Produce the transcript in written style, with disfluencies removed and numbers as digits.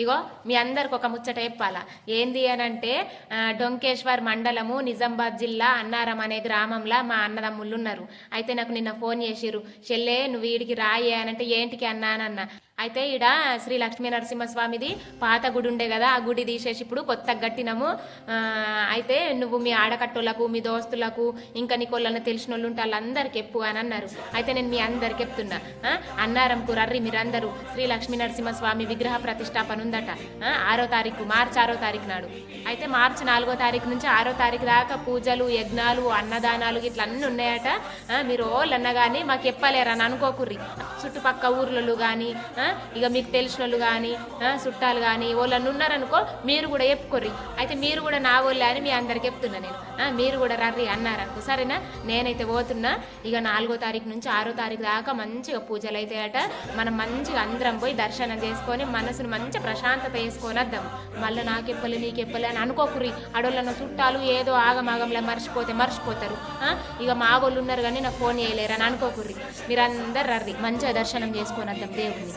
ఇగో మీ అందరికి ఒక ముచ్చట చెప్పాలా. ఏంది అని అంటే డొంకేశ్వర్ మండలము నిజామాబాద్ జిల్లా అన్నారం అనే గ్రామంలో మా అన్నదమ్ముళ్ళు ఉన్నారు. అయితే నాకు నిన్న ఫోన్ చేసిర్రు, చెల్లే నువ్వు వీడికి రాయే అని అంటే ఏంటికి అన్నా అని అన్న. అయితే ఈడ శ్రీ లక్ష్మీ నరసింహస్వామిది పాత గుడి ఉండే కదా, ఆ గుడి తీసేసి ఇప్పుడు కొత్తగా కట్టినాము. అయితే నువ్వు మీ ఆడకట్టులకు మీ దోస్తులకు ఇంకా నీకోళ్ళని తెలిసిన వాళ్ళు ఉంటే వాళ్ళందరికి చెప్పు అని అన్నారు. అయితే నేను మీ అందరికి చెప్తున్నా, అన్నారంకు రర్రి మీరందరూ శ్రీ లక్ష్మీ నరసింహస్వామి విగ్రహ ప్రతిష్టాపన ఉందట 6వ తారీఖు, మార్చి 6వ తారీఖు నాడు. అయితే మార్చి 4వ తారీఖు నుంచి 6వ తారీఖు దాకా పూజలు యజ్ఞాలు అన్నదానాలు ఇట్లా అన్నీ ఉన్నాయట. మీరు ఓళ్ళన్నా కానీ మాకు చెప్పలేరని అనుకోకుర్రి. చుట్టుపక్క ఊర్లలో కానీ ఇక మీకు తెలిసిన వాళ్ళు కానీ చుట్టాలు కానీ వాళ్ళని ఉన్నారనుకో మీరు కూడా చెప్పుకోర్రి. అయితే మీరు కూడా నా వాళ్ళే అని మీ అందరికి చెప్తున్నా నేను. మీరు కూడా రర్రి అన్నారనుకో సరేనా. నేనైతే పోతున్నా. ఇక 4వ తారీఖు నుంచి 6వ తారీఖు దాకా మంచిగా పూజలు అవుతాయట. మనం మంచిగా అందరం పోయి దర్శనం చేసుకొని మనసును మంచిగా ప్రశాంతత వేసుకొని వద్దాం. మళ్ళీ నాకెప్పలే నీకెప్పలే అని అనుకోకుర్రి. అడోళ్ళను చుట్టాలు ఏదో ఆగమాగంలో మర్చిపోతారు. ఇక మా వాళ్ళు ఉన్నారు కానీ నాకు ఫోన్ చేయలేరు అని అనుకోకుర్రి. మీరందరు రర్రి మంచిగా దర్శనం చేసుకొని వద్దాం దేవుడిని.